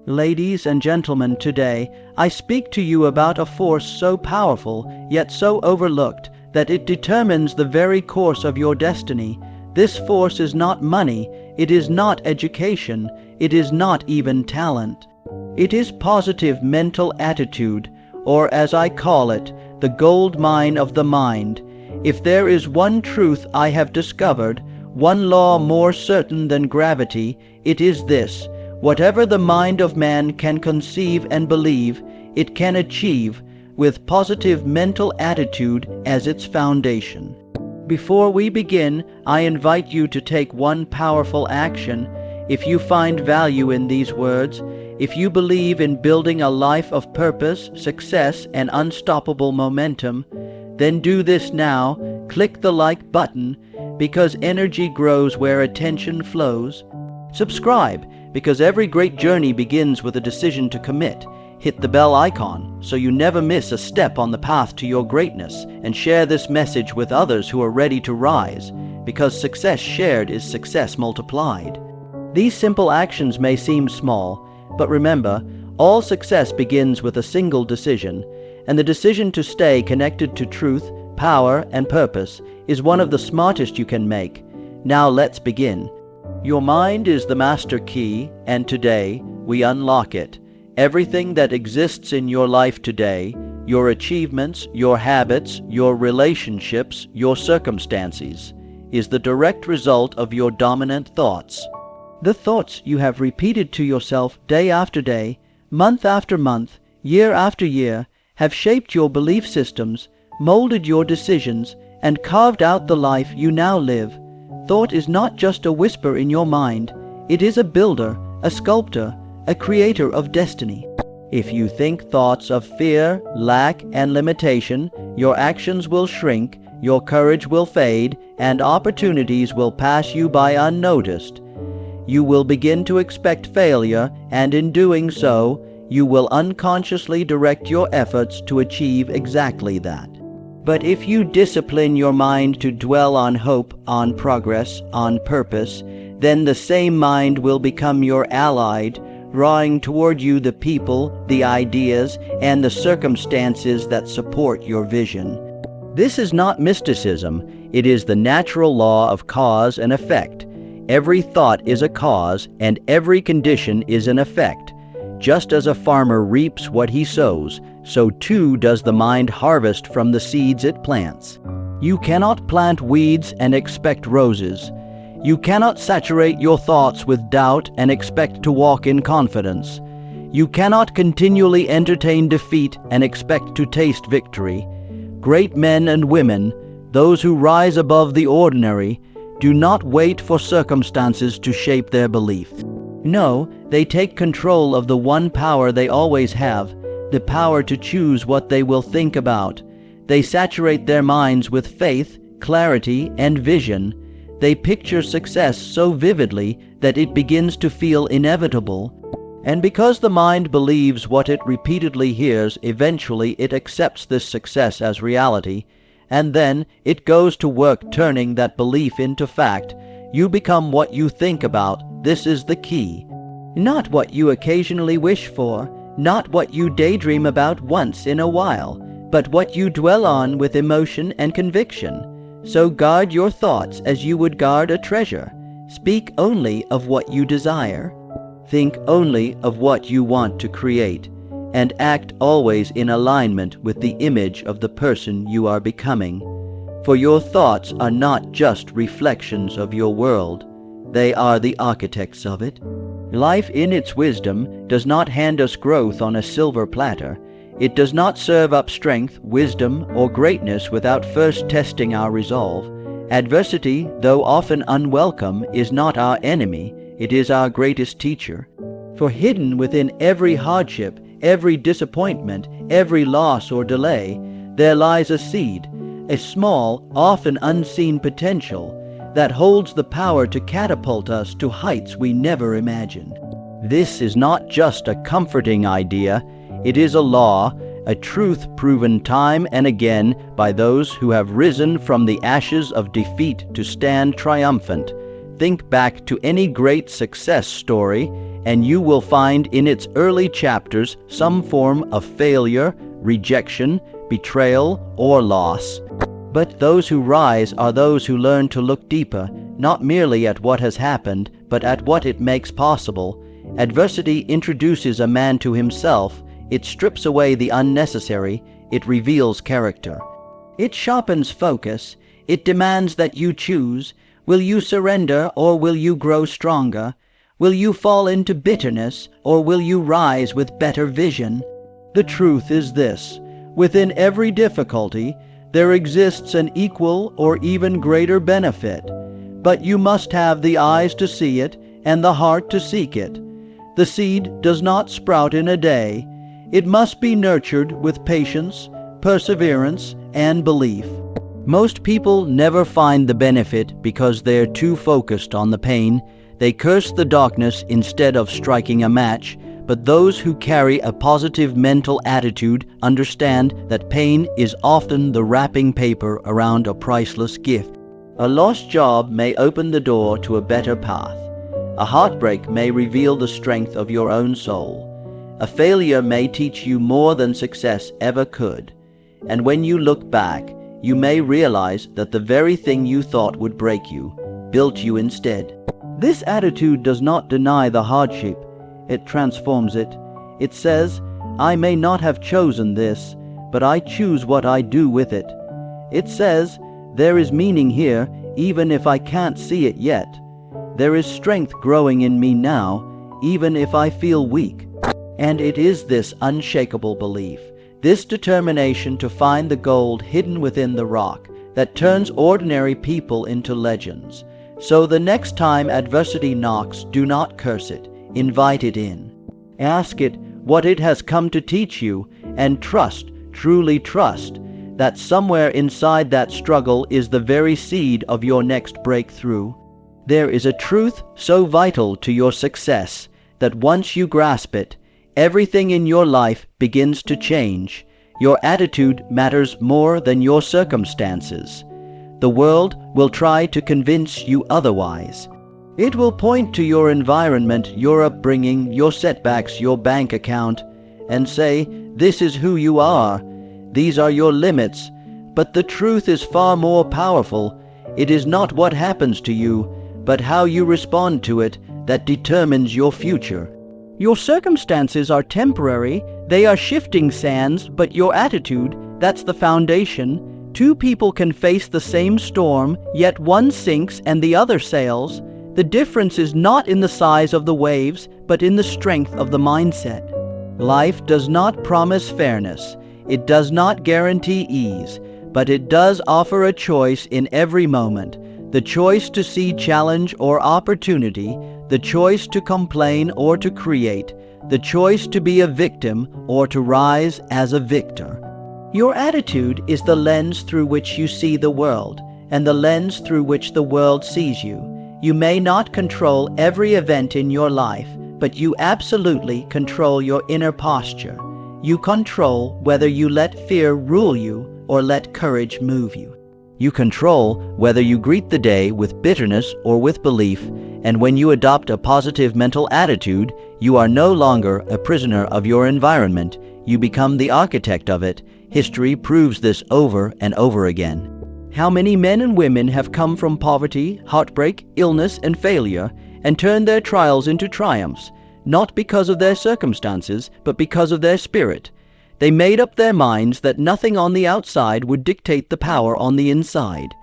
Ladies and gentlemen, today I speak to you about a force so powerful, yet so overlooked, that it determines the very course of your destiny. This force is not money, it is not education, it is not even talent. It is positive mental attitude, or as I call it, the gold mine of the mind. If there is one truth I have discovered, one law more certain than gravity, it is this: whatever the mind of man can conceive and believe, it can achieve with positive mental attitude as its foundation. Before we begin, I invite you to take one powerful action. If you find value in these words, if you believe in building a life of purpose, success, and unstoppable momentum, then do this now. Click the like button, because energy grows where attention flows. Subscribe, because every great journey begins with a decision to commit. Hit the bell icon so you never miss a step on the path to your greatness, and share this message with others who are ready to rise, because success shared is success multiplied. These simple actions may seem small, but remember, all success begins with a single decision, and the decision to stay connected to truth, power, and purpose is one of the smartest you can make. Now let's begin. Your mind is the master key, and today we unlock it. Everything that exists in your life today, your achievements, your habits, your relationships, your circumstances, is the direct result of your dominant thoughts. The thoughts you have repeated to yourself day after day, month after month, year after year, have shaped your belief systems, molded your decisions, and carved out the life you now live. Thought is not just a whisper in your mind. It is a builder, a sculptor, a creator of destiny. If you think thoughts of fear, lack, and limitation, your actions will shrink, your courage will fade, and opportunities will pass you by unnoticed. You will begin to expect failure, and in doing so, you will unconsciously direct your efforts to achieve exactly that. But if you discipline your mind to dwell on hope, on progress, on purpose, then the same mind will become your ally, drawing toward you the people, the ideas, and the circumstances that support your vision. This is not mysticism, it is the natural law of cause and effect. Every thought is a cause, and every condition is an effect. Just as a farmer reaps what he sows, so too does the mind harvest from the seeds it plants. You cannot plant weeds and expect roses. You cannot saturate your thoughts with doubt and expect to walk in confidence. You cannot continually entertain defeat and expect to taste victory. Great men and women, those who rise above the ordinary, do not wait for circumstances to shape their belief. No, they take control of the one power they always have, the power to choose what they will think about. They saturate their minds with faith, clarity, and vision. They picture success so vividly that it begins to feel inevitable. And because the mind believes what it repeatedly hears, eventually it accepts this success as reality, and then it goes to work turning that belief into fact. You become what you think about. This is the key. Not what you occasionally wish for, not what you daydream about once in a while, but what you dwell on with emotion and conviction. So guard your thoughts as you would guard a treasure. Speak only of what you desire. Think only of what you want to create, and act always in alignment with the image of the person you are becoming. For your thoughts are not just reflections of your world, they are the architects of it. Life in its wisdom does not hand us growth on a silver platter. It does not serve up strength, wisdom, or greatness without first testing our resolve. Adversity, though often unwelcome, is not our enemy, it is our greatest teacher. For hidden within every hardship, every disappointment, every loss or delay, there lies a seed, a small, often unseen potential that holds the power to catapult us to heights we never imagined. This is not just a comforting idea, it is a law, a truth proven time and again by those who have risen from the ashes of defeat to stand triumphant. Think back to any great success story, and you will find in its early chapters some form of failure, rejection, betrayal, or loss. But those who rise are those who learn to look deeper, not merely at what has happened, but at what it makes possible. Adversity introduces a man to himself. It strips away the unnecessary. It reveals character. It sharpens focus. It demands that you choose. Will you surrender, or will you grow stronger? Will you fall into bitterness, or will you rise with better vision? The truth is this: within every difficulty, there exists an equal or even greater benefit. But you must have the eyes to see it and the heart to seek it. The seed does not sprout in a day. It must be nurtured with patience, perseverance, and belief. Most people never find the benefit because they're too focused on the pain. They curse the darkness instead of striking a match. But those who carry a positive mental attitude understand that pain is often the wrapping paper around a priceless gift. A lost job may open the door to a better path. A heartbreak may reveal the strength of your own soul. A failure may teach you more than success ever could. And when you look back, you may realize that the very thing you thought would break you built you instead. This attitude does not deny the hardship. It transforms it. It says, I may not have chosen this, but I choose what I do with it. It says, there is meaning here, even if I can't see it yet. There is strength growing in me now, even if I feel weak. And it is this unshakable belief, this determination to find the gold hidden within the rock, that turns ordinary people into legends. So the next time adversity knocks, do not curse it. Invite it in. Ask it what it has come to teach you, and trust, truly trust, that somewhere inside that struggle is the very seed of your next breakthrough. There is a truth so vital to your success that once you grasp it, everything in your life begins to change. Your attitude matters more than your circumstances. The world will try to convince you otherwise. It will point to your environment, your upbringing, your setbacks, your bank account, and say, this is who you are. These are your limits. But the truth is far more powerful. It is not what happens to you, but how you respond to it that determines your future. Your circumstances are temporary. They are shifting sands, but your attitude, that's the foundation. Two people can face the same storm, yet one sinks and the other sails. The difference is not in the size of the waves, but in the strength of the mindset. Life does not promise fairness. It does not guarantee ease, but it does offer a choice in every moment. The choice to see challenge or opportunity, the choice to complain or to create, the choice to be a victim or to rise as a victor. Your attitude is the lens through which you see the world, and the lens through which the world sees you. You may not control every event in your life, but you absolutely control your inner posture. You control whether you let fear rule you or let courage move you. You control whether you greet the day with bitterness or with belief, and when you adopt a positive mental attitude, you are no longer a prisoner of your environment. You become the architect of it. History proves this over and over again. How many men and women have come from poverty, heartbreak, illness, and failure, and turned their trials into triumphs, not because of their circumstances, but because of their spirit. They made up their minds that nothing on the outside would dictate the power on the inside.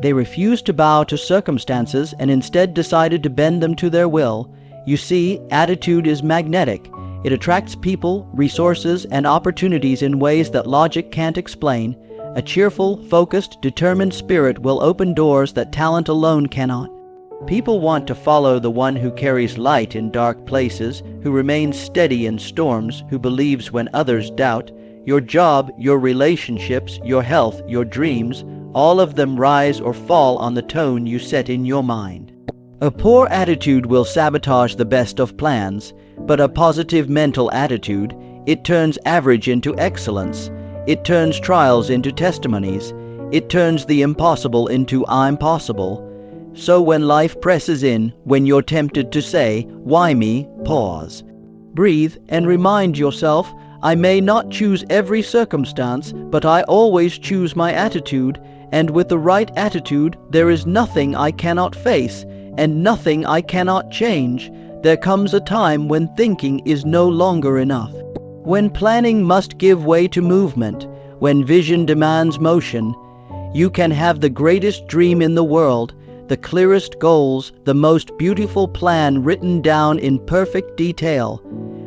They refused to bow to circumstances and instead decided to bend them to their will. You see, attitude is magnetic. It attracts people, resources, and opportunities in ways that logic can't explain. A cheerful, focused, determined spirit will open doors that talent alone cannot. People want to follow the one who carries light in dark places, who remains steady in storms, who believes when others doubt. Your job, your relationships, your health, your dreams, all of them rise or fall on the tone you set in your mind. A poor attitude will sabotage the best of plans, but a positive mental attitude, it turns average into excellence. It turns trials into testimonies. It turns the impossible into I'm possible. So when life presses in, when you're tempted to say, "Why me?" pause. Breathe and remind yourself, I may not choose every circumstance, but I always choose my attitude, and with the right attitude, there is nothing I cannot face, and nothing I cannot change. There comes a time when thinking is no longer enough. When planning must give way to movement, when vision demands motion, you can have the greatest dream in the world, the clearest goals, the most beautiful plan written down in perfect detail.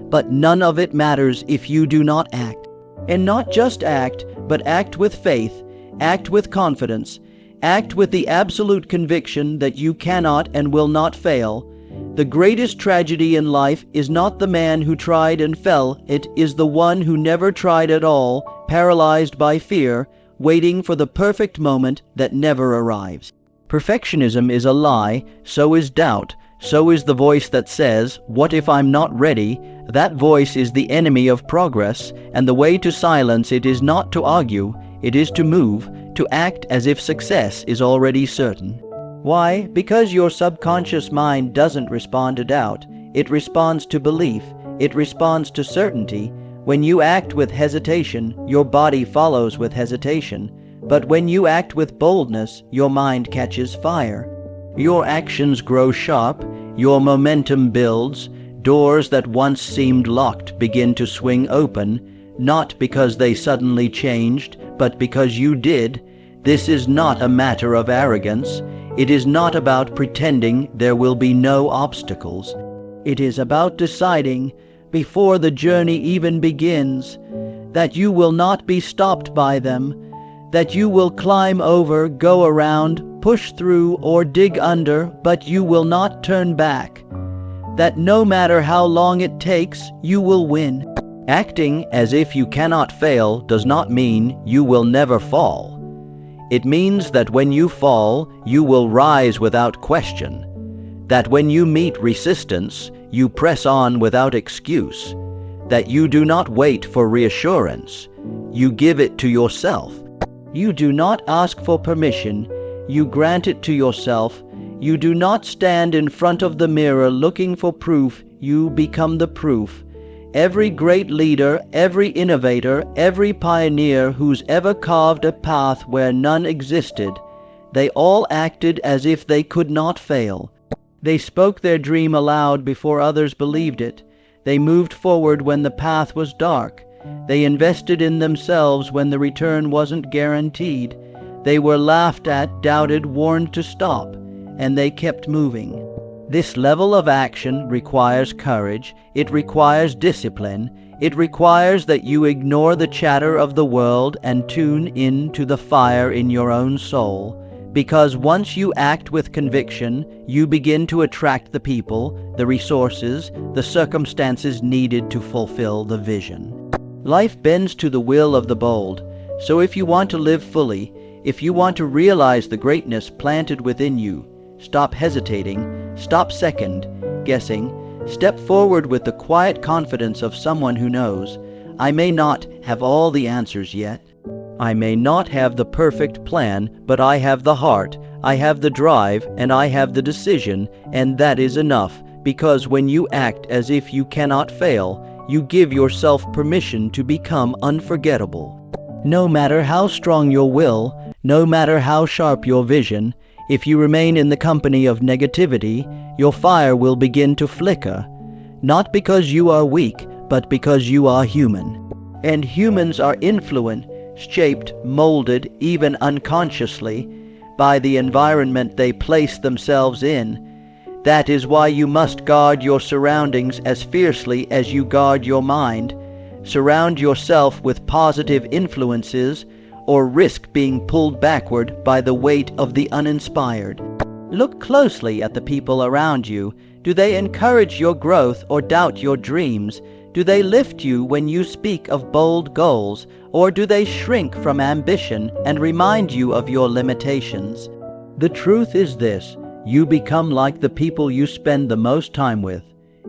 But none of it matters if you do not act. And not just act, but act with faith, act with confidence, act with the absolute conviction that you cannot and will not fail. The greatest tragedy in life is not the man who tried and fell, it is the one who never tried at all, paralyzed by fear, waiting for the perfect moment that never arrives. Perfectionism is a lie, so is doubt, so is the voice that says, "What if I'm not ready?" That voice is the enemy of progress, and the way to silence it is not to argue, it is to move, to act as if success is already certain. Why? Because your subconscious mind doesn't respond to doubt. It responds to belief. It responds to certainty. When you act with hesitation, your body follows with hesitation. But when you act with boldness, your mind catches fire. Your actions grow sharp. Your momentum builds. Doors that once seemed locked begin to swing open, not because they suddenly changed, but because you did. This is not a matter of arrogance. It is not about pretending there will be no obstacles. It is about deciding, before the journey even begins, that you will not be stopped by them, that you will climb over, go around, push through, or dig under, but you will not turn back. That no matter how long it takes, you will win. Acting as if you cannot fail does not mean you will never fall. It means that when you fall, you will rise without question. That when you meet resistance, you press on without excuse. That you do not wait for reassurance. You give it to yourself. You do not ask for permission. You grant it to yourself. You do not stand in front of the mirror looking for proof. You become the proof. Every great leader, every innovator, every pioneer who's ever carved a path where none existed, they all acted as if they could not fail. They spoke their dream aloud before others believed it. They moved forward when the path was dark. They invested in themselves when the return wasn't guaranteed. They were laughed at, doubted, warned to stop, and they kept moving. This level of action requires courage, it requires discipline, it requires that you ignore the chatter of the world and tune in to the fire in your own soul, because once you act with conviction, you begin to attract the people, the resources, the circumstances needed to fulfill the vision. Life bends to the will of the bold, so if you want to live fully, if you want to realize the greatness planted within you, stop hesitating, stop second-guessing, step forward with the quiet confidence of someone who knows, I may not have all the answers yet. I may not have the perfect plan, but I have the heart, I have the drive, and I have the decision, and that is enough, because when you act as if you cannot fail, you give yourself permission to become unforgettable. No matter how strong your will, no matter how sharp your vision, if you remain in the company of negativity, your fire will begin to flicker, not because you are weak, but because you are human. And humans are influenced, shaped, molded, even unconsciously, by the environment they place themselves in. That is why you must guard your surroundings as fiercely as you guard your mind. Surround yourself with positive influences, or risk being pulled backward by the weight of the uninspired. Look closely at the people around you. Do they encourage your growth or doubt your dreams? Do they lift you when you speak of bold goals, or do they shrink from ambition and remind you of your limitations? The truth is this: you become like the people you spend the most time with.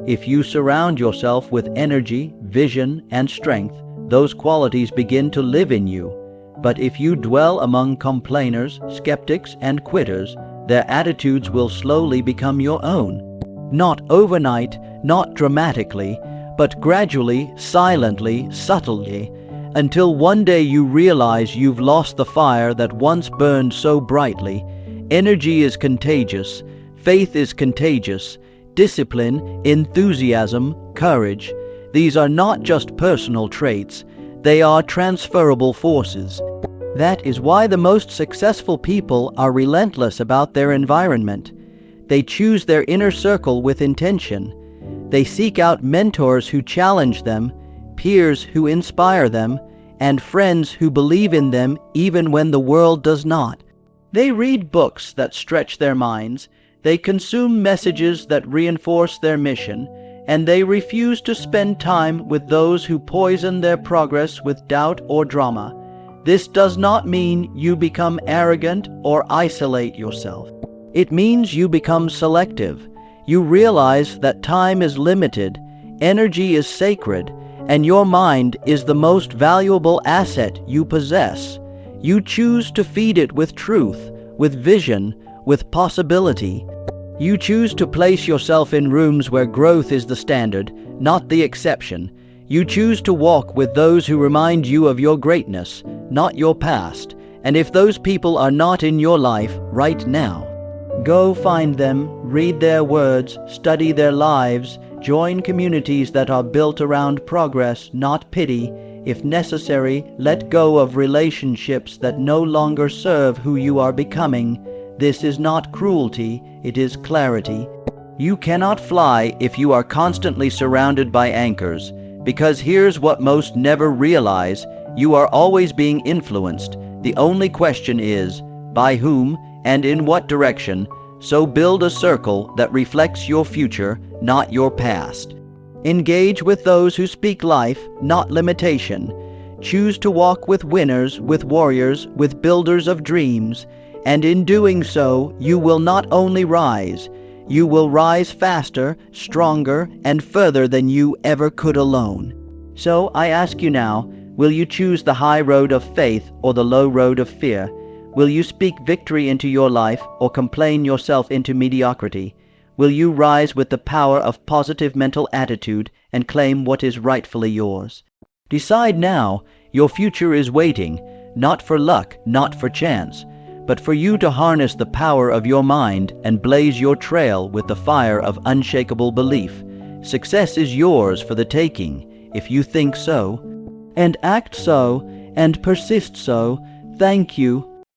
If you surround yourself with energy, vision, and strength, those qualities begin to live in you. But if you dwell among complainers, skeptics, and quitters, their attitudes will slowly become your own. Not overnight, not dramatically, but gradually, silently, subtly, until one day you realize you've lost the fire that once burned so brightly. Energy is contagious, faith is contagious, discipline, enthusiasm, courage. These are not just personal traits, they are transferable forces. That is why the most successful people are relentless about their environment. They choose their inner circle with intention. They seek out mentors who challenge them, peers who inspire them, and friends who believe in them even when the world does not. They read books that stretch their minds, they consume messages that reinforce their mission, and they refuse to spend time with those who poison their progress with doubt or drama. This does not mean you become arrogant or isolate yourself. It means you become selective. You realize that time is limited, energy is sacred, and your mind is the most valuable asset you possess. You choose to feed it with truth, with vision, with possibility. You choose to place yourself in rooms where growth is the standard, not the exception. You choose to walk with those who remind you of your greatness, not your past. And if those people are not in your life right now, go find them, read their words, study their lives, join communities that are built around progress, not pity. If necessary, let go of relationships that no longer serve who you are becoming. This is not cruelty, it is clarity. You cannot fly if you are constantly surrounded by anchors, because here's what most never realize: you are always being influenced. The only question is, by whom and in what direction? So build a circle that reflects your future, not your past. Engage with those who speak life, not limitation. Choose to walk with winners, with warriors, with builders of dreams. And in doing so, you will not only rise, you will rise faster, stronger, and further than you ever could alone. So I ask you now, will you choose the high road of faith or the low road of fear? Will you speak victory into your life or complain yourself into mediocrity? Will you rise with the power of positive mental attitude and claim what is rightfully yours? Decide now. Your future is waiting, not for luck, not for chance, but for you to harness the power of your mind and blaze your trail with the fire of unshakable belief. Success is yours for the taking, if you think so, and act so, and persist so. Thank you.